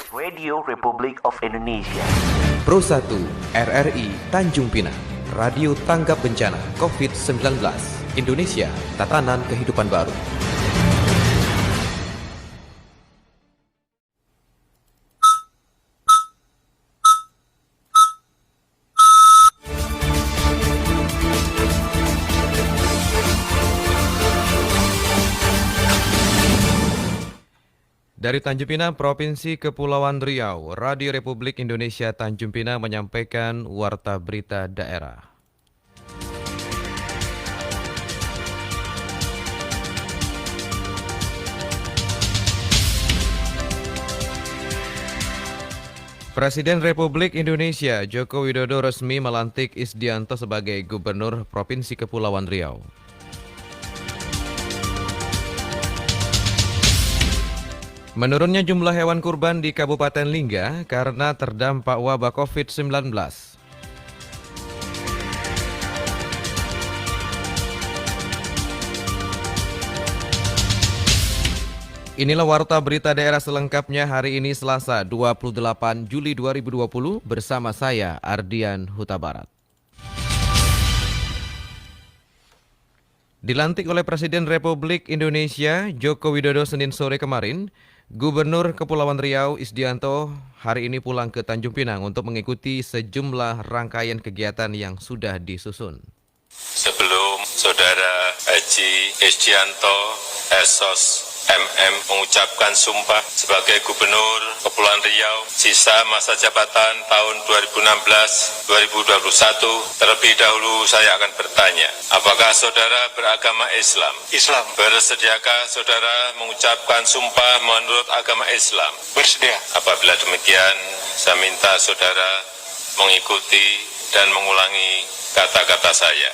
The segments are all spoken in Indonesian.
Radio Republik of Indonesia. Pro 1 RRI Tanjung Pinang, Radio Tanggap Bencana COVID-19, Indonesia, Tatanan Kehidupan Baru. Dari Tanjung Pinang, Provinsi Kepulauan Riau, Radio Republik Indonesia Tanjung Pinang menyampaikan Warta Berita Daerah. Presiden Republik Indonesia Joko Widodo resmi melantik Isdianto sebagai Gubernur Provinsi Kepulauan Riau. Menurunnya jumlah hewan kurban di Kabupaten Lingga karena terdampak wabah COVID-19. Inilah Warta Berita Daerah selengkapnya hari ini Selasa 28 Juli 2020 bersama saya Ardian Huta Barat. Dilantik oleh Presiden Republik Indonesia Joko Widodo Senin sore kemarin, Gubernur Kepulauan Riau Isdianto hari ini pulang ke Tanjung Pinang untuk mengikuti sejumlah rangkaian kegiatan yang sudah disusun. Sebelum Saudara Haji Isdianto SOS MM mengucapkan sumpah sebagai Gubernur Kepulauan Riau sisa masa jabatan tahun 2016-2021, terlebih dahulu saya akan bertanya, apakah saudara beragama Islam? Islam. Bersediakah saudara mengucapkan sumpah menurut agama Islam? Bersedia. Apabila demikian, saya minta saudara mengikuti dan mengulangi kata-kata saya.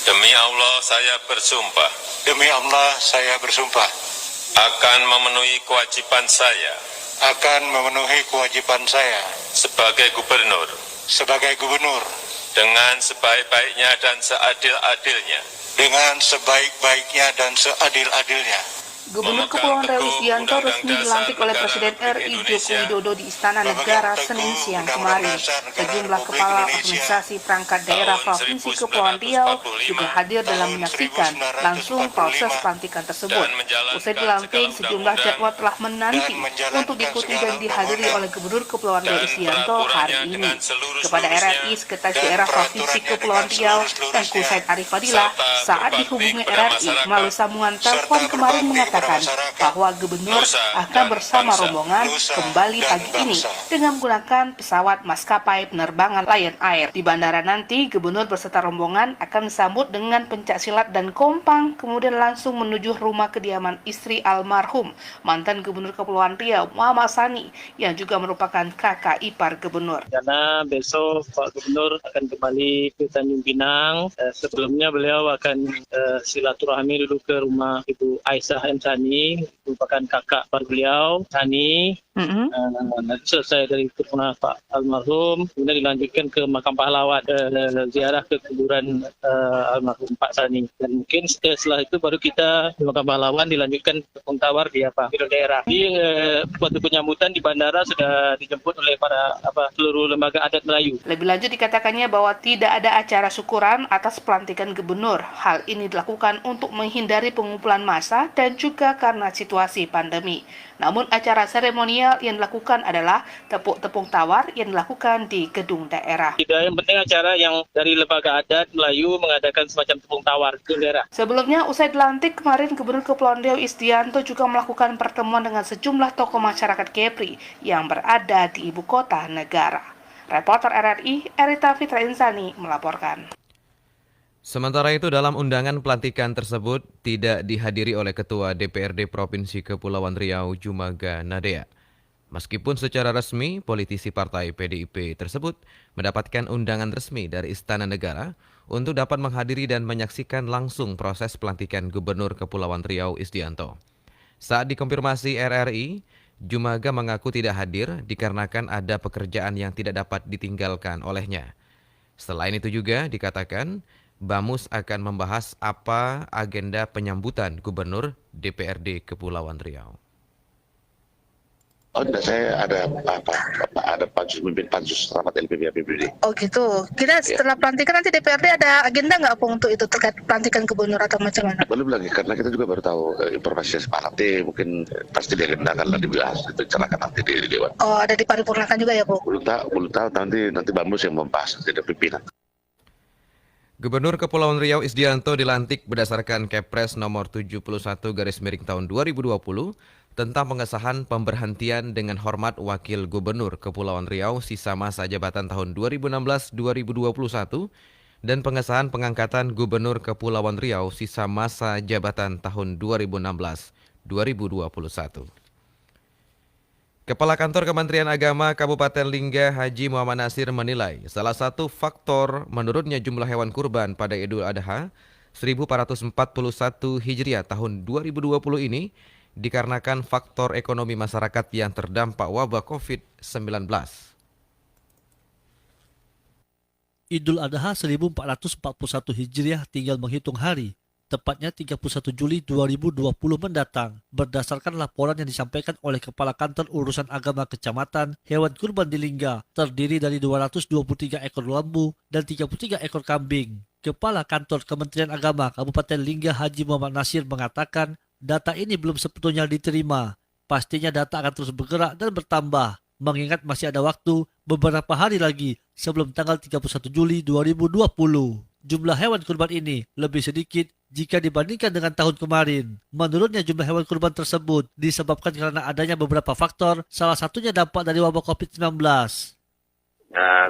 Demi Allah saya bersumpah. Demi Allah saya bersumpah. Akan memenuhi kewajiban saya. Akan memenuhi kewajiban saya. Sebagai gubernur. Sebagai gubernur. Dengan sebaik-baiknya dan seadil-adilnya. Dengan sebaik-baiknya dan seadil-adilnya. Gubernur Kepulauan Riau Isdianto resmi dilantik oleh Presiden RI Joko Widodo di Istana Negara Senin siang kemarin. Sejumlah kepala organisasi perangkat daerah Provinsi Kepulauan Riau juga hadir dalam menyaksikan langsung proses pelantikan tersebut. Usai dilantik, sejumlah jadwal telah menanti untuk diikuti dan dihadiri oleh Gubernur Kepulauan Riau Isdianto hari ini. Kepada RRI, Sekretaris Daerah Provinsi Kepulauan Riau, Tengku Said Arif Fadilah, saat dihubungi RRI melalui sambungan telepon kemarin mengatakan bahwa Gubernur akan bersama rombongan kembali pagi ini dengan menggunakan pesawat maskapai penerbangan Lion Air. Di bandara nanti, Gubernur beserta rombongan akan disambut dengan pencaksilat dan kompang, kemudian langsung menuju rumah kediaman istri almarhum, mantan Gubernur Kepulauan Riau, Muhammad Sani, yang juga merupakan kakak ipar Gubernur. Karena besok Pak Gubernur akan kembali ke Tanjung Pinang. Sebelumnya beliau akan silaturahmi dulu ke rumah Ibu Aisyah M. Sani, merupakan kakak par beliau, Sani. Nanti selesai dari kepulangan Pak almarhum, kemudian dilanjutkan ke Makam Pahlawan, ziarah ke kuburan almarhum Pak Sani. Dan mungkin setelah itu baru kita di Makam Pahlawan dilanjutkan ke Tawar di daerah. Di waktu penyambutan di bandara sudah dijemput oleh para seluruh lembaga adat Melayu. Lebih lanjut dikatakannya bahwa tidak ada acara syukuran atas pelantikan Gubernur. Hal ini dilakukan untuk menghindari pengumpulan massa dan juga karena situasi pandemi. Namun acara seremonial yang dilakukan adalah tepuk-tepung tawar yang dilakukan di gedung daerah. Tidak, yang penting acara yang dari lembaga adat Melayu mengadakan semacam tepung tawar di daerah. Sebelumnya, usai dilantik kemarin, Gubernur Kepulauan Riau Isdianto juga melakukan pertemuan dengan sejumlah tokoh masyarakat Kepri yang berada di ibu kota negara. Reporter RRI, Erita Fitra Insani melaporkan. Sementara itu dalam undangan pelantikan tersebut tidak dihadiri oleh Ketua DPRD Provinsi Kepulauan Riau Jumaga Nadea. Meskipun secara resmi politisi partai PDIP tersebut mendapatkan undangan resmi dari Istana Negara untuk dapat menghadiri dan menyaksikan langsung proses pelantikan Gubernur Kepulauan Riau Isdianto. Saat dikonfirmasi RRI, Jumaga mengaku tidak hadir dikarenakan ada pekerjaan yang tidak dapat ditinggalkan olehnya. Selain itu juga dikatakan Bamus akan membahas apa agenda penyambutan Gubernur DPRD Kepulauan Riau. Oh tidak, saya ada mimpin pansus rapat LPB APBD. Oh gitu. Kira setelah pelantikan nanti DPRD ada agenda nggak Pung untuk itu terkait pelantikan gubernur atau macam mana? Belum lagi, karena kita juga baru tahu informasinya semalam. Nanti mungkin pasti diagendakan lah dibahas, dibicarakan nanti di Dewan. Oh, ada diparipurnakan juga ya, Pung? Belum tahu nanti Bamus yang membahas, tidak pimpinan. Gubernur Kepulauan Riau Isdianto dilantik berdasarkan Kepres nomor 71 tahun 2020 tentang pengesahan pemberhentian dengan hormat Wakil Gubernur Kepulauan Riau sisa masa jabatan tahun 2016-2021 dan pengesahan pengangkatan Gubernur Kepulauan Riau sisa masa jabatan tahun 2016-2021. Kepala Kantor Kementerian Agama Kabupaten Lingga Haji Muhammad Nasir menilai salah satu faktor menurunnya jumlah hewan kurban pada Idul Adha 1441 Hijriah tahun 2020 ini dikarenakan faktor ekonomi masyarakat yang terdampak wabah COVID-19. Idul Adha 1441 Hijriah tinggal menghitung hari, tepatnya 31 Juli 2020 mendatang. Berdasarkan laporan yang disampaikan oleh Kepala Kantor Urusan Agama Kecamatan, hewan kurban di Lingga terdiri dari 223 ekor lembu dan 33 ekor kambing. Kepala Kantor Kementerian Agama Kabupaten Lingga Haji Muhammad Nasir mengatakan, data ini belum sepenuhnya diterima. Pastinya data akan terus bergerak dan bertambah, mengingat masih ada waktu beberapa hari lagi sebelum tanggal 31 Juli 2020. Jumlah hewan kurban ini lebih sedikit jika dibandingkan dengan tahun kemarin. Menurutnya jumlah hewan kurban tersebut disebabkan karena adanya beberapa faktor, salah satunya dampak dari wabah COVID-19.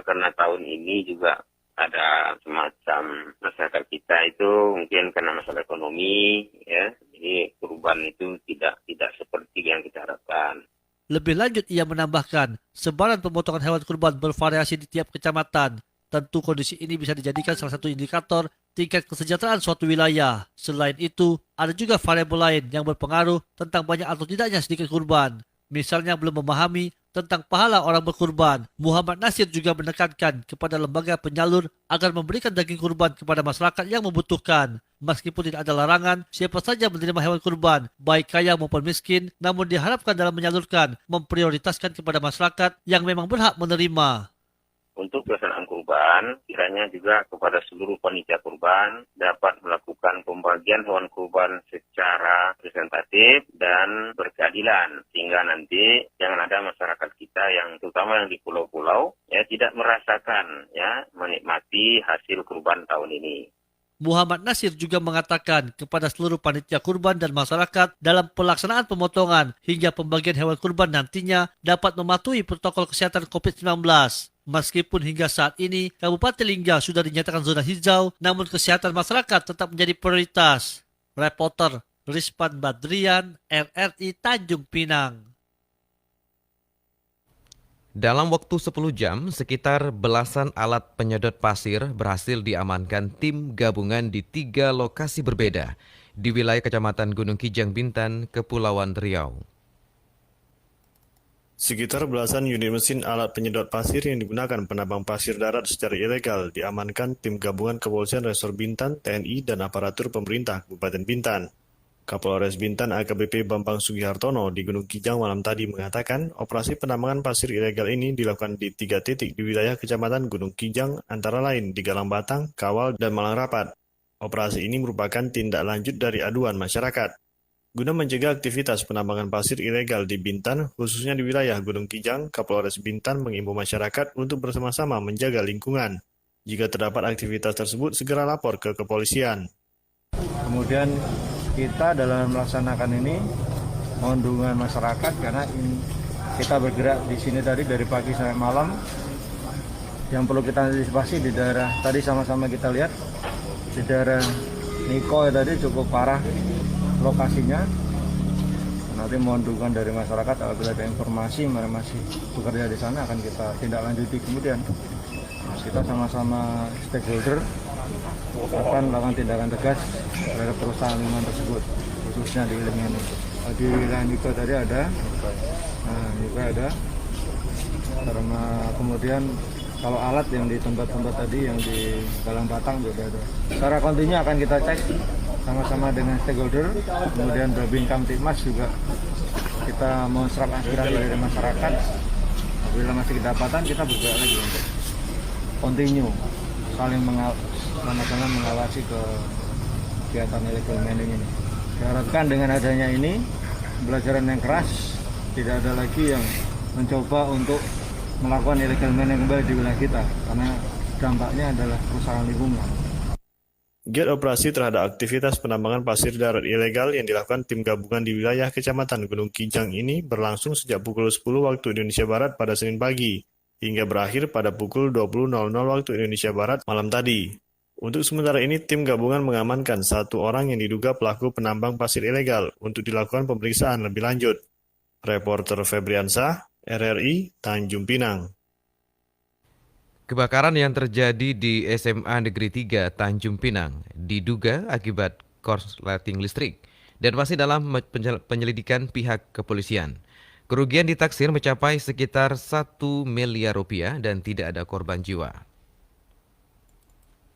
Karena tahun ini juga ada semacam masyarakat kita itu mungkin karena masalah ekonomi, ya, jadi kurban itu tidak seperti yang kita harapkan. Lebih lanjut ia menambahkan, sebaran pemotongan hewan kurban bervariasi di tiap kecamatan. Tentu kondisi ini bisa dijadikan salah satu indikator tingkat kesejahteraan suatu wilayah. Selain itu, ada juga variabel lain yang berpengaruh tentang banyak atau tidaknya sedikit kurban. Misalnya belum memahami tentang pahala orang berkurban. Muhammad Nasir juga menekankan kepada lembaga penyalur agar memberikan daging kurban kepada masyarakat yang membutuhkan. Meskipun tidak ada larangan, siapa saja menerima hewan kurban, baik kaya maupun miskin, namun diharapkan dalam menyalurkan, memprioritaskan kepada masyarakat yang memang berhak menerima. Untuk pelaksanaan kurban, kiranya juga kepada seluruh panitia kurban dapat melakukan pembagian hewan kurban secara representatif dan berkeadilan, sehingga nanti jangan ada masyarakat kita yang terutama yang di pulau-pulau ya tidak merasakan ya menikmati hasil kurban tahun ini. Muhammad Nasir juga mengatakan kepada seluruh panitia kurban dan masyarakat dalam pelaksanaan pemotongan hingga pembagian hewan kurban nantinya dapat mematuhi protokol kesehatan COVID-19. Meskipun hingga saat ini Kabupaten Lingga sudah dinyatakan zona hijau, namun kesehatan masyarakat tetap menjadi prioritas. Reporter Rizpan Badrian, RRI Tanjung Pinang. Dalam waktu 10 jam, sekitar belasan alat penyedot pasir berhasil diamankan tim gabungan di 3 lokasi berbeda di wilayah Kecamatan Gunung Kijang Bintan, Kepulauan Riau. Sekitar belasan unit mesin alat penyedot pasir yang digunakan penambang pasir darat secara ilegal diamankan tim gabungan Kepolisian Resor Bintan, TNI, dan aparatur pemerintah Kabupaten Bintan. Kapolres Bintan AKBP Bambang Sugihartono di Gunung Kijang malam tadi mengatakan operasi penambangan pasir ilegal ini dilakukan di 3 titik di wilayah Kecamatan Gunung Kijang antara lain di Galang Batang, Kawal, dan Malang Rapat. Operasi ini merupakan tindak lanjut dari aduan masyarakat. Guna mencegah aktivitas penambangan pasir ilegal di Bintan, khususnya di wilayah Gunung Kijang, Kapolres Bintan mengimbau masyarakat untuk bersama-sama menjaga lingkungan. Jika terdapat aktivitas tersebut, segera lapor ke kepolisian. Kemudian kita dalam melaksanakan ini mohon dukungan masyarakat karena kita bergerak di sini tadi dari pagi sampai malam. Yang perlu kita antisipasi di daerah tadi sama-sama kita lihat di daerah Niko tadi cukup parah lokasinya. Nanti mohon dukungan dari masyarakat apabila ada informasi mereka masih bekerja di sana akan kita tindak lanjuti kemudian. Kita sama-sama stakeholder akan melakukan tindakan tegas terhadap perusahaan lingkungan tersebut, khususnya di wilayah ini. Di wilayah Niko tadi ada, juga ada. Karena kemudian kalau alat yang di tempat-tempat tadi yang di Galang Batang juga ada. Secara kontinu akan kita cek sama-sama dengan stakeholder, kemudian Babin Kamtipmas juga kita mau serap aspirasi dari masyarakat. Apabila masih kedapatan, kita bergerak lagi untuk continue saling sama-sama mengawasi kegiatan illegal mining ini. Diharapkan dengan adanya ini, pembelajaran yang keras, tidak ada lagi yang mencoba untuk melakukan illegal mining kembali di wilayah kita, karena dampaknya adalah kerusakan lingkungan. Giat operasi terhadap aktivitas penambangan pasir darat ilegal yang dilakukan tim gabungan di wilayah Kecamatan Gunung Kijang ini berlangsung sejak pukul 10 waktu Indonesia Barat pada Senin pagi, hingga berakhir pada pukul 20.00 waktu Indonesia Barat malam tadi. Untuk sementara ini, tim gabungan mengamankan 1 orang yang diduga pelaku penambang pasir ilegal untuk dilakukan pemeriksaan lebih lanjut. Reporter Febriansah, RRI, Tanjung Pinang. Kebakaran yang terjadi di SMA Negeri 3 Tanjung Pinang diduga akibat korsleting listrik dan masih dalam penyelidikan pihak kepolisian. Kerugian ditaksir mencapai sekitar 1 miliar rupiah dan tidak ada korban jiwa.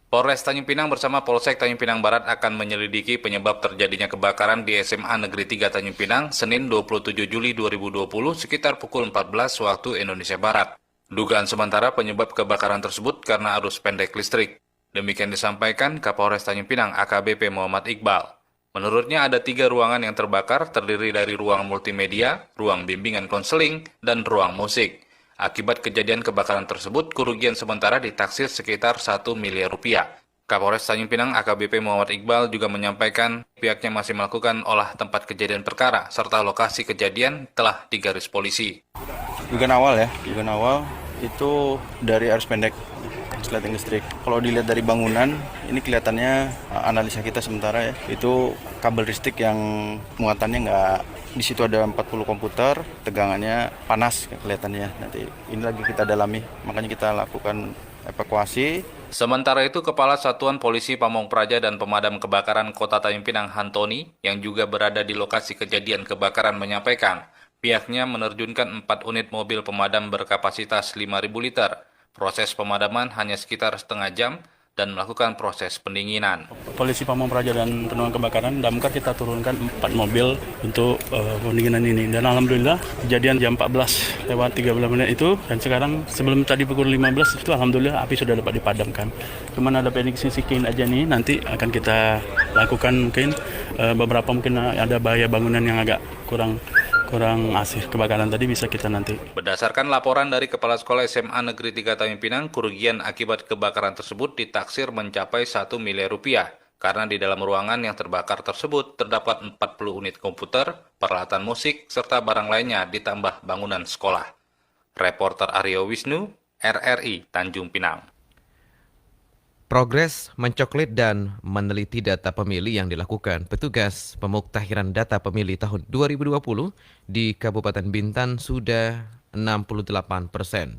Polres Tanjung Pinang bersama Polsek Tanjung Pinang Barat akan menyelidiki penyebab terjadinya kebakaran di SMA Negeri 3 Tanjung Pinang Senin 27 Juli 2020 sekitar pukul 14 waktu Indonesia Barat. Dugaan sementara penyebab kebakaran tersebut karena arus pendek listrik. Demikian disampaikan Kapolres Tanjung Pinang AKBP Muhammad Iqbal. Menurutnya ada 3 ruangan yang terbakar terdiri dari ruang multimedia, ruang bimbingan konseling, dan ruang musik. Akibat kejadian kebakaran tersebut, kerugian sementara ditaksir sekitar 1 miliar rupiah. Kapolres Tanjung Pinang AKBP Muhammad Iqbal juga menyampaikan pihaknya masih melakukan olah tempat kejadian perkara serta lokasi kejadian telah digaris polisi. Dugaan awal itu dari arus pendek korsleting listrik. Kalau dilihat dari bangunan, ini kelihatannya analisa kita sementara ya, itu kabel listrik yang muatannya nggak, di situ ada 40 komputer, tegangannya panas kelihatannya. Nanti ini lagi kita dalami, makanya kita lakukan evakuasi. Sementara itu, Kepala Satuan Polisi Pamong Praja dan Pemadam Kebakaran Kota Tanjung Pinang Hantoni, yang juga berada di lokasi kejadian kebakaran menyampaikan, pihaknya menerjunkan 4 unit mobil pemadam berkapasitas 5.000 liter. Proses pemadaman hanya sekitar setengah jam dan melakukan proses pendinginan. Polisi Pamong Praja dan Penanganan Kebakaran Damkar kita turunkan 4 mobil untuk pendinginan ini. Dan alhamdulillah kejadian jam 14 lewat 13 menit itu, dan sekarang sebelum tadi pukul 15 itu alhamdulillah api sudah dapat dipadamkan. Cuman ada pending sedikit aja nih, nanti akan kita lakukan mungkin beberapa mungkin ada bahaya bangunan yang agak kurang asih kebakaran tadi bisa kita nanti. Berdasarkan laporan dari Kepala Sekolah SMA Negeri 3 Tanjung Pinang, kerugian akibat kebakaran tersebut ditaksir mencapai 1 miliar rupiah. Karena di dalam ruangan yang terbakar tersebut terdapat 40 unit komputer, peralatan musik, serta barang lainnya ditambah bangunan sekolah. Reporter Aryo Wisnu, RRI Tanjung Pinang. Progres mencoklit dan meneliti data pemilih yang dilakukan petugas pemuktahiran data pemilih tahun 2020 di Kabupaten Bintan sudah 68%.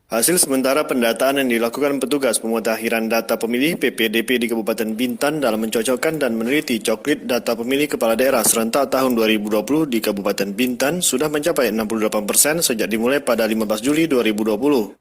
Hasil sementara pendataan yang dilakukan petugas pemuktahiran data pemilih PPDP di Kabupaten Bintan dalam mencocokkan dan meneliti coklit data pemilih kepala daerah serentak tahun 2020 di Kabupaten Bintan sudah mencapai 68% sejak dimulai pada 15 Juli 2020.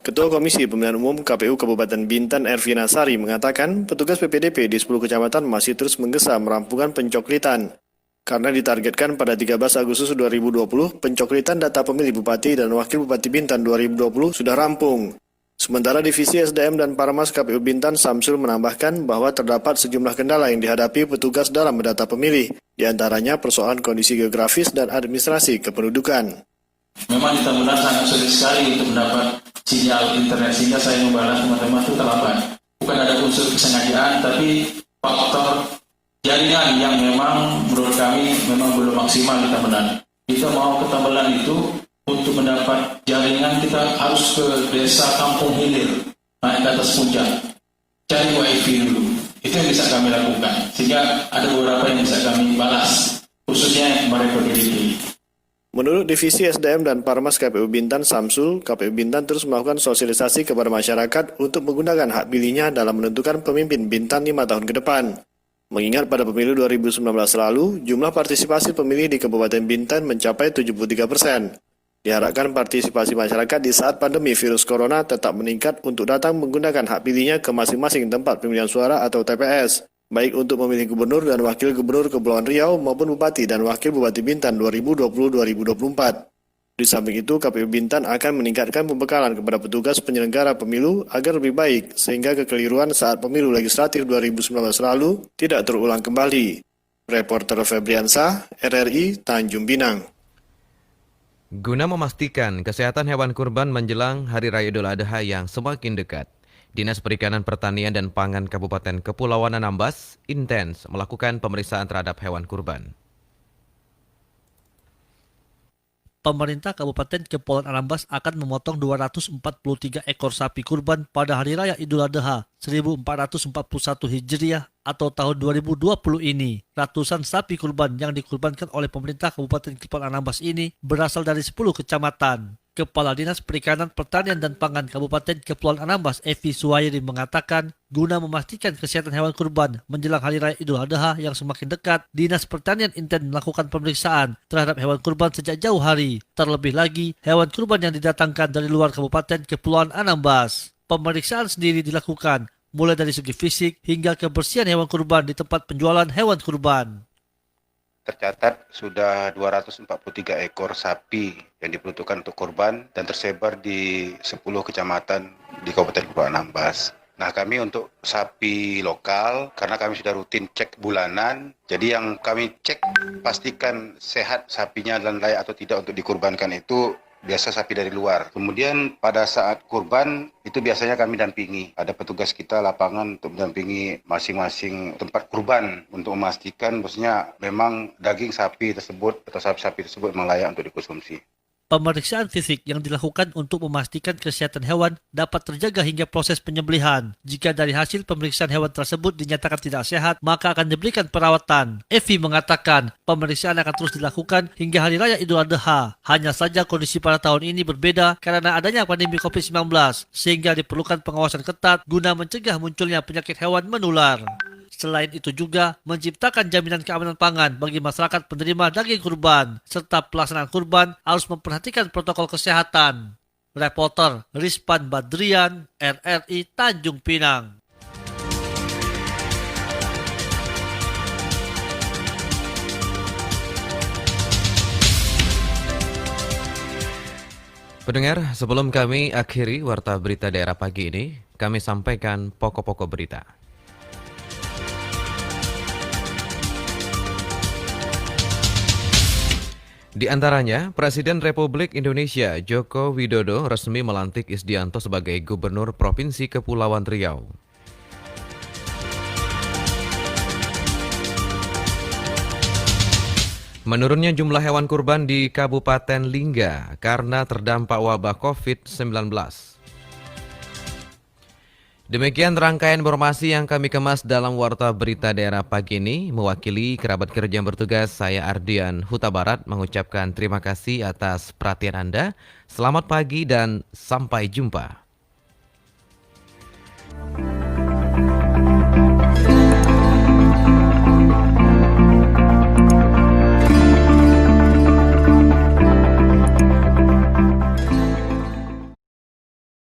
Ketua Komisi Pemilihan Umum KPU Kabupaten Bintan Ervina Sari mengatakan petugas PPDP di 10 kecamatan masih terus menggesa merampungkan pencoklitan. Karena ditargetkan pada 13 Agustus 2020, pencoklitan data pemilih Bupati dan Wakil Bupati Bintan 2020 sudah rampung. Sementara Divisi SDM dan Parmas KPU Bintan Samsul menambahkan bahwa terdapat sejumlah kendala yang dihadapi petugas dalam mendata pemilih, di antaranya persoalan kondisi geografis dan administrasi kependudukan. Memang di Tambunan sangat sulit sekali untuk mendapat sinyal internet sehingga saya membalas teman-teman itu terlambat. Bukan ada unsur kesengajaan, tapi faktor jaringan yang memang menurut kami memang belum maksimal di Tambunan. Kita mau ke Tambunan itu untuk mendapat jaringan kita harus ke desa Kampung Hilir, naik ke atas puncak, cari wifi dulu. Itu yang bisa kami lakukan, sehingga ada beberapa yang bisa kami balas, khususnya mereka PPDP. Menurut Divisi SDM dan Parmas KPU Bintan Samsul, KPU Bintan terus melakukan sosialisasi kepada masyarakat untuk menggunakan hak pilihnya dalam menentukan pemimpin Bintan 5 tahun ke depan. Mengingat pada pemilu 2019 lalu, jumlah partisipasi pemilih di Kabupaten Bintan mencapai 73%. Diharapkan partisipasi masyarakat di saat pandemi virus corona tetap meningkat untuk datang menggunakan hak pilihnya ke masing-masing tempat pemilihan suara atau TPS. baik untuk memilih gubernur dan wakil gubernur Kepulauan Riau maupun bupati dan wakil bupati Bintan 2020-2024. Di samping itu, KPU Bintan akan meningkatkan pembekalan kepada petugas penyelenggara pemilu agar lebih baik sehingga kekeliruan saat pemilu legislatif 2019 lalu tidak terulang kembali. Reporter Febriansah, RRI, Tanjung Pinang. Guna memastikan kesehatan hewan kurban menjelang Hari Raya Idul Adha yang semakin dekat, Dinas Perikanan Pertanian dan Pangan Kabupaten Kepulauan Anambas intens melakukan pemeriksaan terhadap hewan kurban. Pemerintah Kabupaten Kepulauan Anambas akan memotong 243 ekor sapi kurban pada Hari Raya Idul Adha 1441 Hijriah atau tahun 2020 ini. Ratusan sapi kurban yang dikurbankan oleh pemerintah Kabupaten Kepulauan Anambas ini berasal dari 10 kecamatan. Kepala Dinas Perikanan Pertanian dan Pangan Kabupaten Kepulauan Anambas, Evi Suwairi, mengatakan guna memastikan kesehatan hewan kurban menjelang Hari Raya Idul Adha yang semakin dekat, Dinas Pertanian intens melakukan pemeriksaan terhadap hewan kurban sejak jauh hari. Terlebih lagi, hewan kurban yang didatangkan dari luar Kabupaten Kepulauan Anambas. Pemeriksaan sendiri dilakukan mulai dari segi fisik hingga kebersihan hewan kurban di tempat penjualan hewan kurban. Tercatat sudah 243 ekor sapi yang diperuntukkan untuk kurban dan tersebar di 10 kecamatan di Kabupaten Kepulauan Anambas. Nah, kami untuk sapi lokal, karena kami sudah rutin cek bulanan, jadi yang kami cek pastikan sehat sapinya dan layak atau tidak untuk dikurbankan itu biasa sapi dari luar. Kemudian pada saat kurban itu biasanya kami dampingi. Ada petugas kita lapangan untuk mendampingi masing-masing tempat kurban untuk memastikan maksudnya memang daging sapi tersebut atau sapi-sapi tersebut memang layak untuk dikonsumsi. Pemeriksaan fisik yang dilakukan untuk memastikan kesehatan hewan dapat terjaga hingga proses penyembelihan. Jika dari hasil pemeriksaan hewan tersebut dinyatakan tidak sehat, maka akan diberikan perawatan. Evi mengatakan pemeriksaan akan terus dilakukan hingga Hari Raya Idul Adha. Hanya saja kondisi pada tahun ini berbeda karena adanya pandemi COVID-19, sehingga diperlukan pengawasan ketat guna mencegah munculnya penyakit hewan menular. Selain itu juga menciptakan jaminan keamanan pangan bagi masyarakat penerima daging kurban, serta pelaksanaan kurban harus memperhatikan protokol kesehatan. Reporter Rizpan Badrian, RRI Tanjung Pinang. Pendengar, sebelum kami akhiri Warta Berita Daerah pagi ini, kami sampaikan pokok-pokok berita. Di antaranya, Presiden Republik Indonesia Joko Widodo resmi melantik Isdianto sebagai Gubernur Provinsi Kepulauan Riau. Menurunnya jumlah hewan kurban di Kabupaten Lingga karena terdampak wabah COVID-19. Demikian rangkaian informasi yang kami kemas dalam Warta Berita Daerah pagi ini. Mewakili kerabat kerja yang bertugas, saya Ardian Huta Barat mengucapkan terima kasih atas perhatian Anda. Selamat pagi dan sampai jumpa.